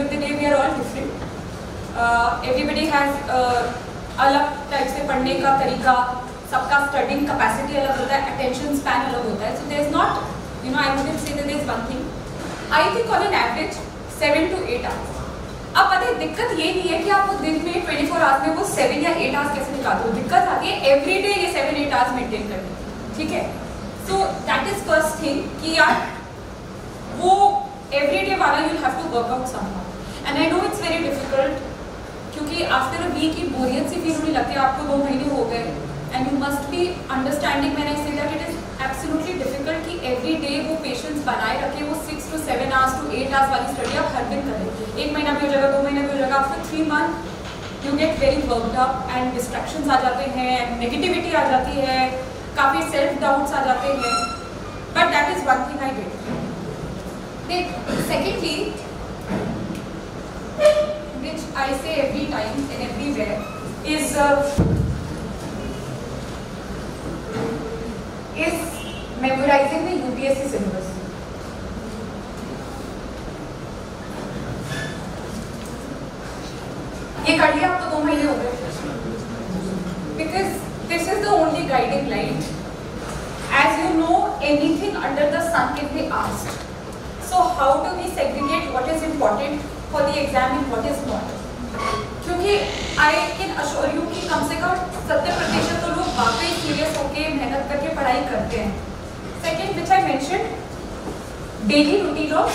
of the day we are all different. Everybody has अलग type से पढ़ने का तरीका, सबका स्टडिंग कैपेसिटी अलग होता है, अटेंशन स्पैन अलग होता है. So there is not, I wouldn't say that there is one thing. I think on an average 7 to 8 hours. अब पता है दिक्कत ये नहीं है कि आप वो दिन में 24 आवर्स में वो 7 या 8 आवर्स कैसे निकालते हो. दिक्कत आती है एवरी डे ये 7-8 आवर्स मेंटेन करने की. ठीक है. So that is first thing कि यार वो एवरीडे वाला you have to work out somehow. And I know it's very difficult क्योंकि आफ्टर अ वीक की बोरियत सी फील होने लगती है. आपको 2 महीने हो गए and you must be understanding when I say that it is absolutely difficult कि एवरी डे वो पेशेंस बनाए रखे, वो 6 to 7 आवर्स to 8 आवर्स वाली स्टडी आप हर दिन करें. 1 महीना भी हो जाएगा, 2 महीने भी हो जाएगा, after 3 month you get very worked up and distractions आ जाते हैं, नेगेटिविटी आ जाती है, काफ़ी सेल्फ डाउट्स आ जाते हैं. But that is one thing I did. Secondly which I say every time and everywhere is memorizing the UPSC syllabus. ये कर लिया आप तो 2 महीने हो गए. Because this is the only guiding light. As you know, anything under the sun can be asked. So how do we segregate what is important for the exam and what is not? क्योंकि I can assure you कि कम से कम 70% तो लोग वाकई serious होके मेहनत करके पढ़ाई करते हैं. Second, which I mentioned, daily routine of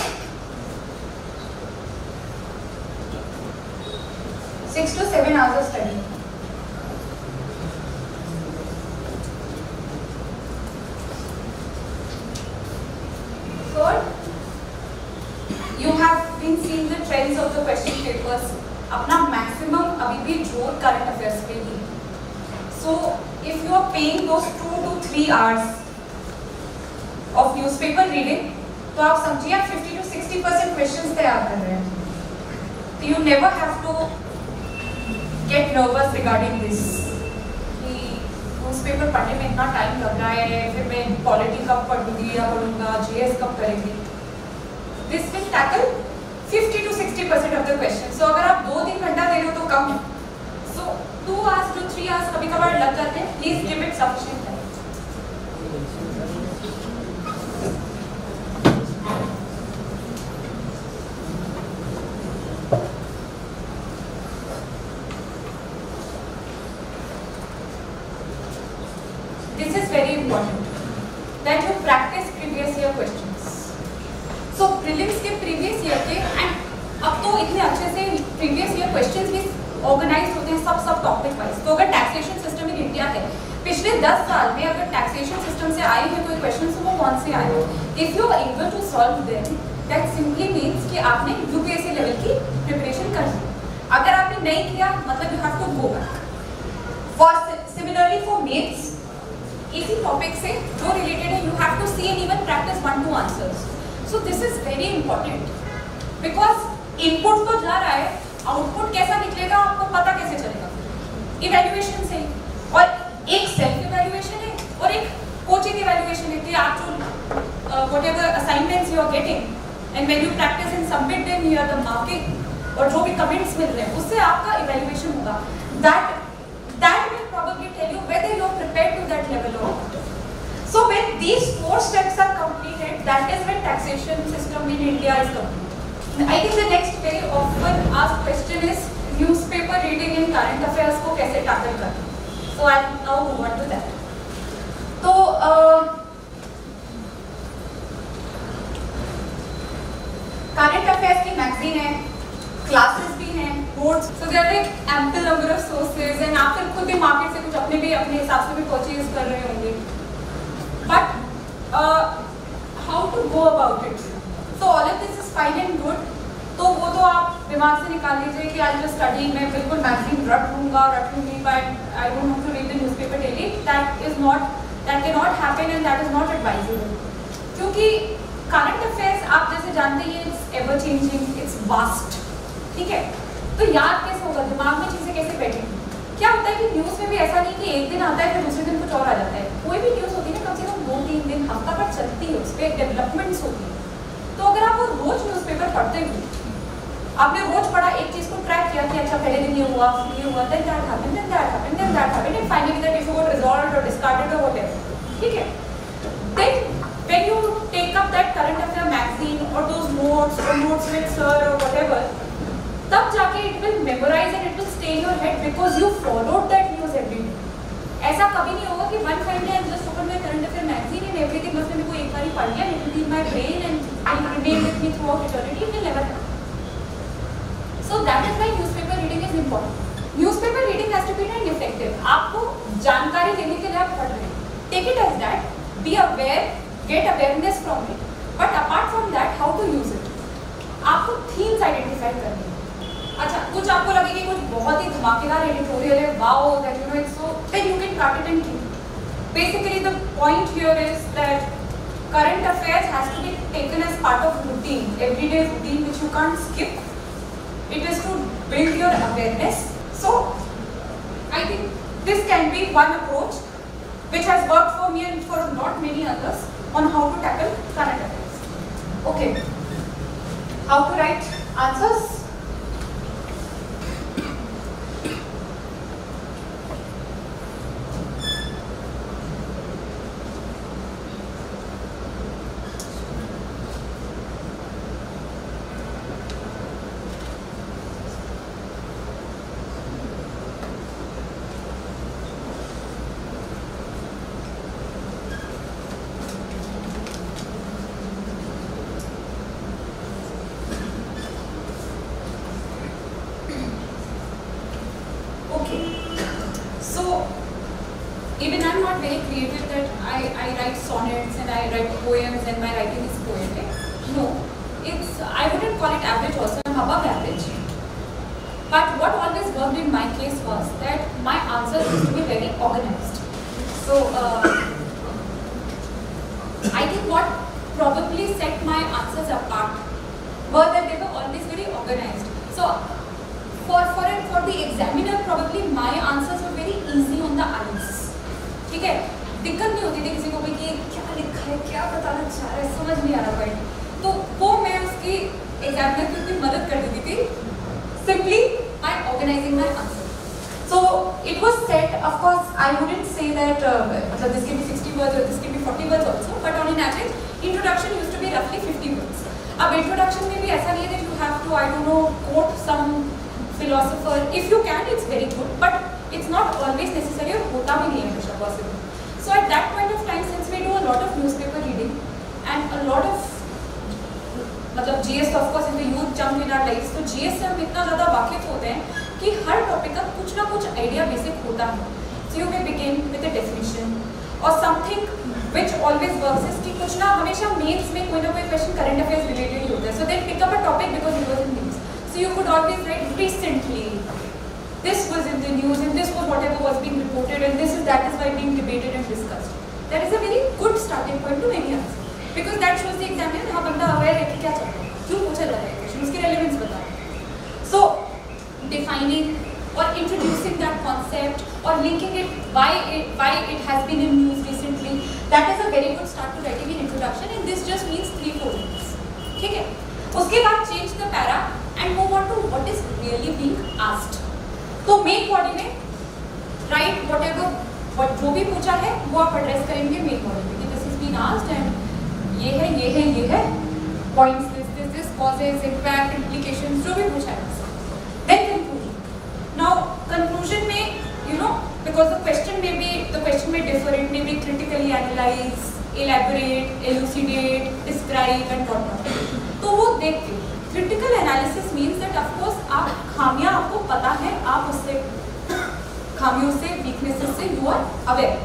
6 to 7 hours of study. Third, you have been seeing the trends of the question papers. अपना मैक्सिमम अभी भी जोर करंट अफेयर्स पे ही. So if you are paying those 2 to 3 hours of newspaper reading तो आप समझिए आप 50 to 60% क्वेश्चंस तैयार कर रहे हैं. तो you never have to get nervous regarding this कि न्यूज़पेपर पढ़ने में इतना टाइम लग रहा है, फिर मैं पॉलिटी कब पढ़ूंगी या पढ़ूंगा, जीएस कब करेंगे. This will tackle 50 to 60% of the questions. So अगर आप 2-3 घंटा दे रहे हो तो कम. So 2 hours to 3 hours कभी कभार लग जाते हैं. Please give it sufficient time. This is very important that you practice previous year questions. So prelims के previous year के and अब तो इतने अच्छे से previous year questions भी organized होते हैं सब topic wise. तो अगर taxation system in India है, पिछले 10 साल में अगर taxation system से आए हैं कोई questions तो वो कौन से आए हैं? If you are able to solve them, that simply means कि आपने UPSC level की preparation कर ली. अगर आपने नहीं किया मतलब you have to go back. For similarly for mains, इसी topic से जो related है you have to see and even practice 1-2 answers. So this is very important because input तो जा रहा है, output कैसा निकलेगा आपको पता कैसे चलेगा? Evaluation से. और एक self evaluation है और एक coaching evaluation है कि आप जो whatever assignments you are getting and when you practice and submit them here the marking और जो भी comments मिल रहे हैं उससे आपका evaluation होगा. That will probably tell you whether you are prepared to that level or not. So when these 4 steps are completed, that is when taxation system in India is complete. I think the next very often asked question is newspaper reading in current affairs को कैसे tackle करना. So I'll now move on to that. तो current affairs की magazine है, classes भी हैं, notes. So there are like ample number of sources and आप फिर खुद भी market से कुछ अपने हिसाब से भी purchase कर रहे होंगे. But how to go about it? So all of this is fine and good. तो वो तो आप दिमाग से निकाल लीजिए कि आज जो स्टडी मैं बिल्कुल मैगजीन रट लूँगी but I don't have to read the newspaper daily. that cannot happen and that is not advisable. क्योंकि करंट अफेयर्स आप जैसे जानते हैं it's ever changing, it's vast. ठीक है, तो याद कैसे होगा, दिमाग में चीज़ें कैसे बैठेंगी? क्या होता है कि न्यूज़ में भी ऐसा नहीं कि एक दिन आता है फिर दूसरे दिन कुछ और आ जाता है. कोई भी न्यूज़ होती है ना कम से कम 2-3 दिन हफ्ता भर चलती है, उस पर डेवलपमेंट्स होती है. तो अगर आप वो रोज न्यूज़पेपर पढ़ते हो आपने रोज पढ़ा, एक चीज को ट्रैक किया कि अच्छा पहले दिन ये हुआ, then that happened, then that happened, then that happened, and finally that issue got resolved or discarded or whatever. ठीक है? Then when you take up that current affair magazine or those notes or notes with sir or whatever, तब जाके it will memorize and it will stay in your head because you followed that news every day. ऐसा कभी नहीं होगा कि one fine day I just opened my current affair magazine and everything बस मैंने को एक बार ही पढ़ लिया, it will be in my brain and it will remain with me throughout eternity. It will never happen. So that is why newspaper reading is important. Newspaper reading has to be done effective. आपको जानकारी लेने के लिए आप पढ़ रहे हैं. Take it as that. Be aware, get awareness from it. But apart from that, how to use it? आपको themes identify करनी है. अच्छा, कुछ आपको लगे कि कुछ बहुत ही धमाकेदार editorial है, wow, that you know it's so, then you can cut it and keep. Basically, the point here is that current affairs has to be taken as part of routine, everyday routine which you can't skip. It is to build your awareness. So, I think this can be one approach which has worked for me and for not many others on how to tackle current affairs. Okay. How to write answers? Even I'm not very creative that I write sonnets and I write poems and my writing is poetic. No, I wouldn't call it average also, I'm above average. But what always worked in my case was that my answers used to be very organized. So I think what probably set my answers apart were that they were always very organized. So for the examiner probably my answers were very easy on the eyes. ठीक है, दिक्कत नहीं होती थी किसी को भी कि क्या लिखा है, क्या बताना चाह रहा है, समझ नहीं आ रहा पॉइंट. तो वो मैं उसकी एग्जामिनर की मदद कर देती थी simply by organizing my answer. So it was set, of course I wouldn't say that this can be 60 words or this can be 40 words also, but on an average introduction used to be roughly 50 words. अब introduction में भी ऐसा नहीं है that you have to, I don't know, quote some philosopher. If you can, it's very good, but it's not always necessary और होता भी नहीं है हमेशा possible. So at that point of time, since we do a lot of newspaper reading and a lot of मतलब GS of course is the huge chunk in our lives, तो GS से हम इतना ज़्यादा वाकिफ होते हैं कि हर टॉपिक का कुछ ना कुछ आइडिया बेसिक होता है. So you may begin with a definition or something which always works is कि कुछ ना हमेशा मेंस में कोई ना कोई क्वेश्चन करंट अफेयर्स रिलेटेड ही होता है. So then pick up a topic because it was in news. So you could always write recently. This was in the news and this was whatever was being reported and that is why being debated and discussed. That is a very good starting point to any answer because that shows the examiner हाँ बंदा aware है कि क्या चल रहा है, क्यों पूछा जा रहा है क्वेश्चन, उसकी relevance बता रहा है. So defining or introducing that concept or linking it why it has been in news recently, that is a very good start to writing an introduction and this just means 3-4 minutes. ठीक है, उसके बाद change the para and move on to what is really being asked. तो main body में right whatever जो भी पूछा है वो आप एड्रेस करेंगे मेन बॉडी में कि this is been asked and ये है points this causes impact implications जो भी पूछा है. Then conclusion. नाउ कंक्लूजन में you know because the question में differ, it may be critically analyse, elaborate, elucidate, describe and what not. तो वो देख के critical analysis means that of course आप खामियां आपको पता है, आप उससे खामियों से वीकनेसेस से you are aware.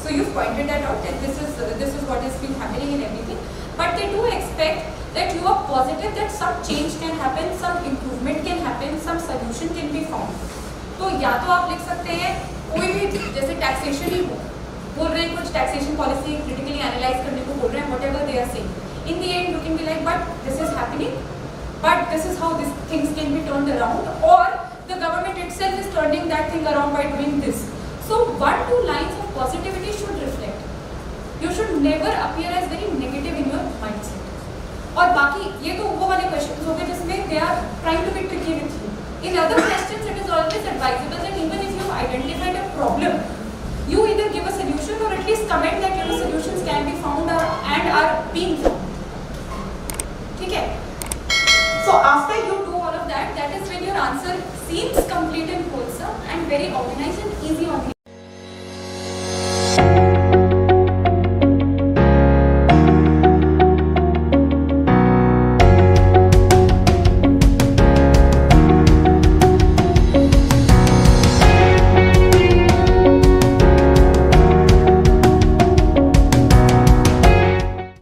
So you pointed that out that this is what is been happening in everything, but they do expect that you are positive that some change can happen, some improvement can happen, some solution can be found. तो या तो आप लिख सकते हैं कोई भी जैसे टैक्सेशन ही हो, बोल रहे हैं कुछ टैक्सेशन पॉलिसी क्रिटिकली एनालाइज करने को बोल रहे हैं, whatever they are saying, in the end you can be like but this is happening, but this is how these things can be turned around, or the government itself is turning that thing around by doing this. So 1-2 lines of positivity should reflect. You should never appear as very negative in your mindset. और बाकी ये तो वो वाले questions हो गए जिसमें they are trying to be tricky with you. In other questions, it is always advisable that even if you have identified a problem, you either give a solution or at least comment that solutions can be found and are being found. ठीक है? So after you do all of that, that is when your answer seems complete and wholesome and very organized and easy on the